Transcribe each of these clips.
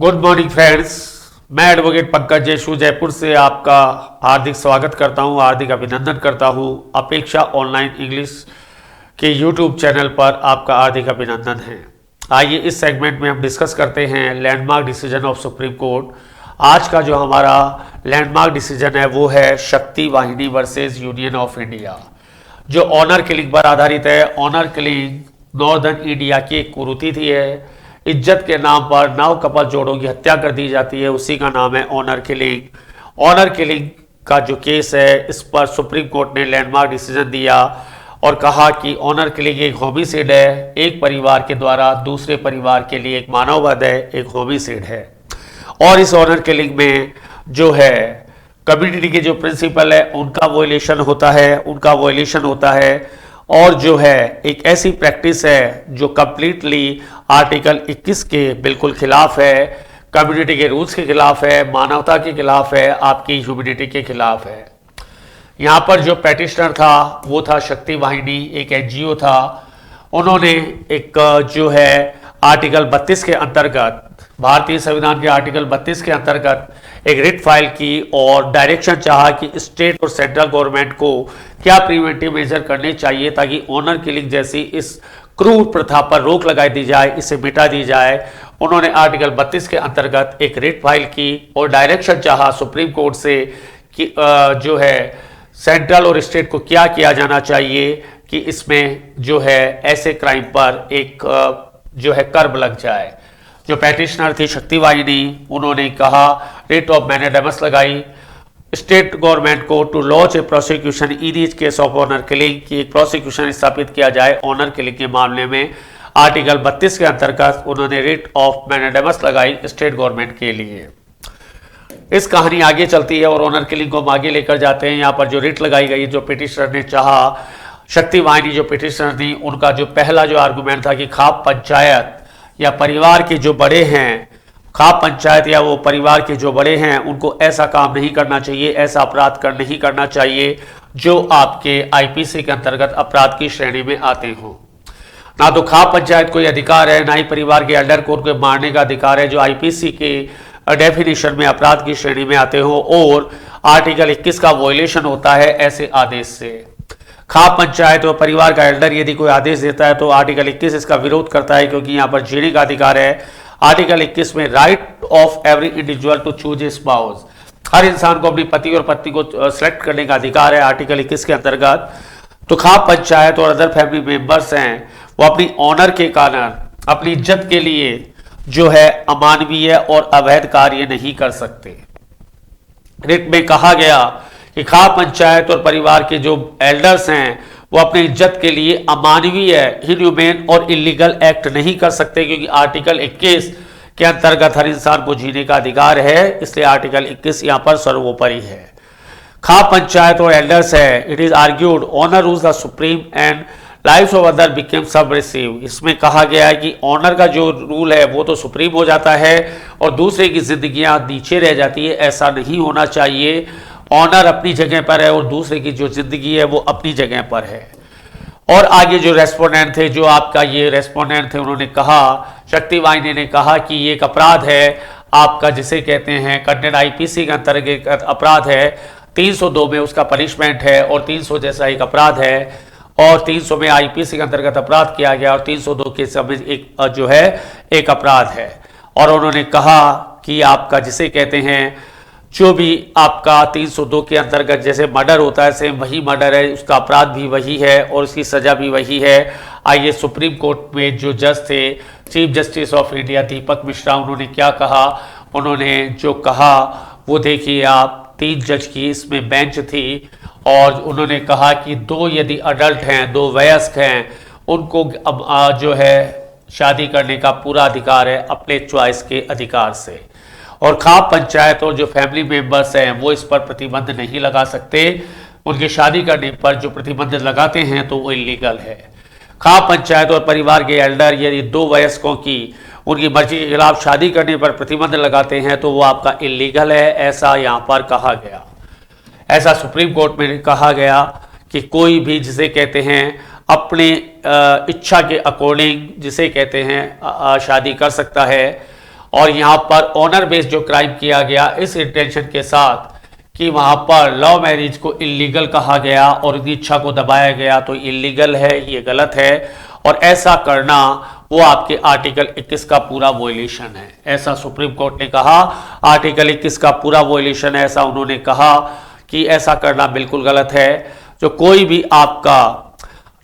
Good morning friends. मैं advocate Pankaj जयशु Jaipur से आपका हार्दिक स्वागत करता हूं, हार्दिक अभिनंदन करता हूं। अपेक्षा ऑनलाइन इंग्लिश के यूट्यूब चैनल पर आपका हार्दिक अभिनंदन है। आइए इस सेगमेंट में हम डिस्कस करते हैं landmark decision of supreme court. आज का जो हमारा लैंडमार्क डिसीजन है वो है शक्ति वाहिनी वर्सेस यूनियन ऑफ इंडिया, जो ऑनर किलिंग पर आधारित है। ऑनर किलिंग नॉर्दर्न इंडिया की एक कुरीति थी है। इज्जत के नाम पर नौ कपल जोड़ों की हत्या कर दी जाती है, उसी का नाम है ऑनर किलिंग। ऑनर किलिंग का जो केस है इस पर सुप्रीम कोर्ट ने लैंडमार्क डिसीजन दिया और कहा कि ऑनर किलिंग एक होमिसाइड है, एक परिवार के द्वारा दूसरे परिवार के लिए एक मानववध है, एक होमिसाइड है। और इस ऑनर किलिंग में जो है कम्युनिटी के जो प्रिंसिपल है उनका वॉयलेशन होता है और जो है एक ऐसी प्रैक्टिस है जो कंप्लीटली आर्टिकल 21 के बिल्कुल खिलाफ है, कम्युनिटी के रूल्स के खिलाफ है, मानवता के खिलाफ है, आपकी ह्यूमैनिटी के खिलाफ है। यहाँ पर जो पेटिशनर था वो था शक्ति वाहिनी, एक एनजीओ था। उन्होंने एक जो है आर्टिकल 32 के अंतर्गत, भारतीय संविधान के आर्टिकल 32 के अंतर्गत एक रिट फाइल की और डायरेक्शन चाहा कि स्टेट और सेंट्रल गवर्नमेंट को क्या प्रिवेंटिव मेजर करने चाहिए ताकि ऑनर किलिंग जैसी इस क्रूर प्रथा पर रोक लगाई दी जाए, इसे मिटा दी जाए। उन्होंने आर्टिकल 32 के अंतर्गत एक रिट फाइल की और डायरेक्शन चाहा सुप्रीम कोर्ट से कि जो है सेंट्रल और स्टेट को क्या किया जाना चाहिए कि इसमें जो है ऐसे क्राइम पर एक जो है कर्ब लग जाए। जो पेटिशनर थी शक्ति वाहिनी, उन्होंने कहा रिट ऑफ मैनेडेमस लगाई स्टेट गवर्नमेंट को to launch a prosecution in each case of honour killing की एक प्रोसिक्यूशन स्थापित किया जाए ऑनर किलिंग के मामले में। आर्टिकल 32 के अंतर्गत उन्होंने रिट ऑफ मैनेडेमस लगाई स्टेट गवर्नमेंट के लिए। इस कहानी आगे चलती है और ऑनर किलिंग को हम आगे लेकर जाते हैं। यहाँ पर जो रिट लगाई गई, जो पिटिशनर ने चाहा, शक्ति वाहिनी जो पिटिशनर थी, उनका जो पहला जो आर्गूमेंट था कि खाप पंचायत या परिवार के जो बड़े हैं, खाप पंचायत या वो परिवार के जो बड़े हैं, उनको ऐसा काम नहीं करना चाहिए, ऐसा अपराध नहीं करना चाहिए जो आपके आईपीसी के अंतर्गत अपराध की श्रेणी में आते हों। ना तो खाप पंचायत को अधिकार है, ना ही परिवार के एल्डर को उनको मारने का अधिकार है जो आईपीसी के डेफिनेशन में अपराध की श्रेणी में आते हो, और आर्टिकल 21 का वॉयलेशन होता है ऐसे आदेश से। खाप पंचायत और परिवार का एल्डर यदि कोई आदेश देता है तो आर्टिकल 21 इसका विरोध करता है, क्योंकि यहाँ पर जीने का अधिकार है। आर्टिकल 21 में right of every individual to choose a spouse, हर इंसान को अपनी पति और पत्नी को सिलेक्ट करने का अधिकार है आर्टिकल 21 के अंतर्गत। तो खाप पंचायत और अदर फैमिली मेंबर्स हैं, वो अपनी ऑनर के कारण, अपनी इज्जत के लिए जो है अमानवीय और अवैध कार्य नहीं कर सकते। रिट में कहा गया कि खाप पंचायत और परिवार के जो एल्डर्स हैं वो अपनी इज्जत के लिए अमानवीय, इनह्यूमेन और इलीगल एक्ट नहीं कर सकते, क्योंकि आर्टिकल 21 के अंतर्गत हर इंसान को जीने का अधिकार है, इसलिए आर्टिकल 21 यहाँ पर सर्वोपरि है। खाप पंचायत और एल्डर्स है, it is argued honour rules the supreme and lifes of other became subversive. इसमें कहा गया है कि ऑनर का जो रूल है वो तो सुप्रीम हो जाता है और दूसरे की जिंदगियां नीचे रह जाती है, ऐसा नहीं होना चाहिए। ऑनर अपनी जगह पर है और दूसरे की जो जिंदगी है वो अपनी जगह पर है। और आगे जो रेस्पोंडेंट थे, जो आपका ये रेस्पोंडेंट थे, उन्होंने कहा, शक्ति वाहिनी ने कहा कि ये एक अपराध है आपका, जिसे कहते हैं कंटेंट आईपीसी के अंतर्गत अपराध है। 302 में उसका पनिशमेंट है और 300 जैसा एक अपराध है, और 300 में आईपीसी के अंतर्गत अपराध किया गया और 302 के समय एक जो है एक अपराध है। और उन्होंने कहा कि आपका जिसे कहते हैं जो भी आपका 302 के अंतर्गत जैसे मर्डर होता है, सेम वही मर्डर है, उसका अपराध भी वही है और उसकी सजा भी वही है। आइए सुप्रीम कोर्ट में जो जज थे, चीफ जस्टिस ऑफ इंडिया दीपक मिश्रा, उन्होंने क्या कहा, उन्होंने जो कहा वो देखिए आप। 3 जज की इसमें बेंच थी और उन्होंने कहा कि 2 यदि अडल्ट हैं, 2 वयस्क हैं, उनको अब जो है शादी करने का पूरा अधिकार है अपने चॉइस के अधिकार से। और खाप पंचायत और जो फैमिली मेंबर्स हैं वो इस पर प्रतिबंध नहीं लगा सकते। उनकी शादी करने पर जो प्रतिबंध लगाते हैं तो वो इलीगल है। खाप पंचायत और परिवार के एल्डर यदि 2 वयस्कों की उनकी मर्जी के खिलाफ शादी करने पर प्रतिबंध लगाते हैं तो वो आपका इलीगल है, ऐसा यहाँ पर कहा गया। ऐसा सुप्रीम कोर्ट में कहा गया कि कोई भी जिसे कहते हैं अपनी इच्छा के अकॉर्डिंग जिसे कहते हैं शादी कर सकता है और यहाँ पर ऑनर बेस्ड जो क्राइम किया गया इस इंटेंशन के साथ कि वहाँ पर लव मैरिज को इलीगल कहा गया और उनकी इच्छा को दबाया गया, तो इलीगल है, ये गलत है और ऐसा करना वो आपके आर्टिकल 21 का पूरा वॉयलेशन है, ऐसा सुप्रीम कोर्ट ने कहा। आर्टिकल 21 का पूरा वॉयलेशन है, ऐसा उन्होंने कहा कि ऐसा करना बिल्कुल गलत है। जो कोई भी आपका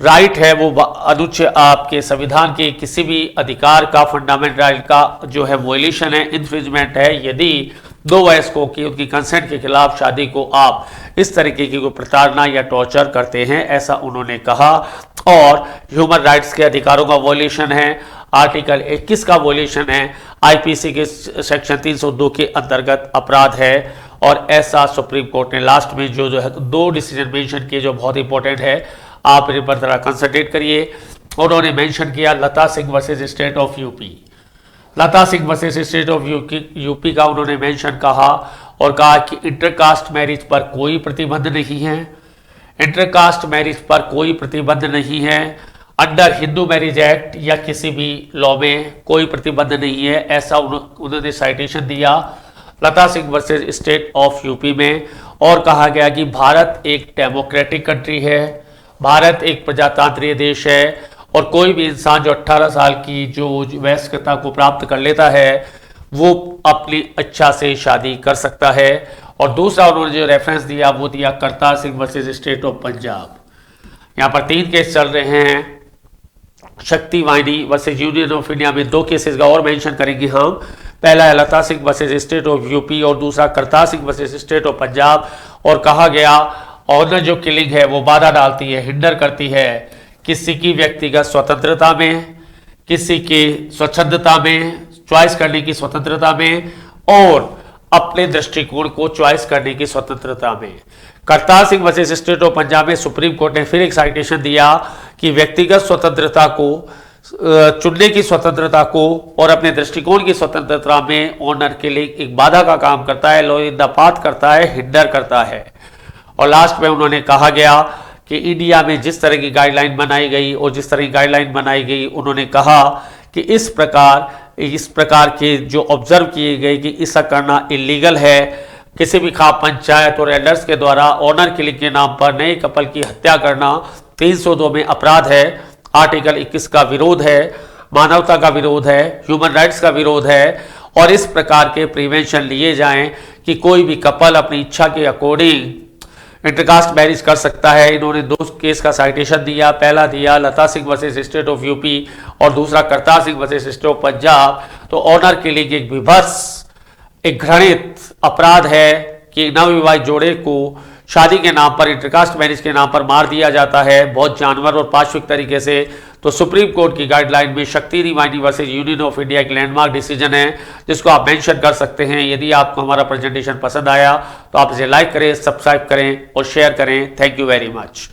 राइट है वो अनुच्छेद आपके संविधान के किसी भी अधिकार का, फंडामेंटल राइट का जो है वॉयलेशन है, इन्फ्रिंजमेंट है, यदि दो वयस्कों की उनकी कंसेंट के खिलाफ शादी को आप इस तरीके की कोई प्रताड़ना या टॉर्चर करते हैं, ऐसा उन्होंने कहा। और ह्यूमन राइट्स के अधिकारों का वॉयलेशन है, आर्टिकल 21 का वॉयलेशन है, आईपीसी के सेक्शन 302 के अंतर्गत अपराध है। और ऐसा सुप्रीम कोर्ट ने लास्ट में जो है दो डिसीजन मेंशन किए जो बहुत इंपॉर्टेंट है, आप इन पर जरा कंसंट्रेट करिए। उन्होंने मेंशन किया Lata Singh versus state of UP, Lata Singh versus state of UP का उन्होंने मेंशन कहा और कहा कि इंटरकास्ट मैरिज पर कोई प्रतिबंध नहीं है, इंटरकास्ट मैरिज पर कोई प्रतिबंध नहीं है, अंडर हिंदू मैरिज एक्ट या किसी भी लॉ में कोई प्रतिबंध नहीं है, ऐसा उन्होंने साइटेशन दिया Lata Singh versus state of UP में। और कहा गया कि भारत एक डेमोक्रेटिक कंट्री है, भारत एक प्रजातांत्रिक देश है और कोई भी इंसान जो 18 साल की जो वयस्कता को प्राप्त कर लेता है वो अपनी इच्छा से शादी कर सकता है। और दूसरा उन्होंने जो रेफरेंस दिया वो दिया Kartar Singh versus state of Punjab. यहाँ पर 3 केस चल रहे हैं, शक्ति वाहिनी वर्सेस यूनियन ऑफ इंडिया में 2 केसेस का और मेंशन करेंगे हम। पहला है Lata Singh versus state of UP और दूसरा Kartar Singh versus state of Punjab. और कहा गया ऑनर जो किलिंग है वो बाधा डालती है, हिंडर करती है किसी की व्यक्तिगत स्वतंत्रता में, किसी की स्वच्छंदता में, चॉइस करने की स्वतंत्रता में और अपने दृष्टिकोण को चॉइस करने की स्वतंत्रता में। Kartar Singh versus state of Punjab में सुप्रीम कोर्ट ने फिर एक साइटेशन दिया कि व्यक्तिगत स्वतंत्रता को, चुनने की स्वतंत्रता को और अपने दृष्टिकोण की स्वतंत्रता में ऑनर के लिए एक बाधा का काम करता है, लोइंदा पात करता है, हिंडर करता है। और लास्ट में उन्होंने कहा गया कि इंडिया में जिस तरह की गाइडलाइन बनाई गई और जिस तरह की गाइडलाइन बनाई गई, उन्होंने कहा कि इस प्रकार के जो ऑब्जर्व किए गए कि ऐसा करना इलीगल है। किसी भी खाप पंचायत और एल्डर्स के द्वारा ऑनर किलिंग के नाम पर नए कपल की हत्या करना 302 में अपराध है, आर्टिकल 21 का विरोध है, मानवता का विरोध है, ह्यूमन राइट्स का विरोध है। और इस प्रकार के प्रिवेंशन लिए जाएं कि कोई भी कपल अपनी इच्छा के अकॉर्डिंग इंटरकास्ट मैरिज कर सकता है। इन्होंने 2 केस का साइटेशन दिया, पहला दिया Lata Singh versus state of UP और दूसरा Kartar Singh versus state of Punjab. तो ऑनर के लिए एक विभत्स, एक घृणित अपराध है कि नवविवाहित जोड़े को शादी के नाम पर, इंटरकास्ट मैरिज के नाम पर मार दिया जाता है बहुत जानवर और पाशविक तरीके से। तो सुप्रीम कोर्ट की गाइडलाइन में शक्ति रिवाइनी वर्सेस यूनियन ऑफ इंडिया एक लैंडमार्क डिसीजन है जिसको आप मेंशन कर सकते हैं। यदि आपको हमारा प्रेजेंटेशन पसंद आया तो आप इसे लाइक करें, सब्सक्राइब करें और शेयर करें। Thank you very much.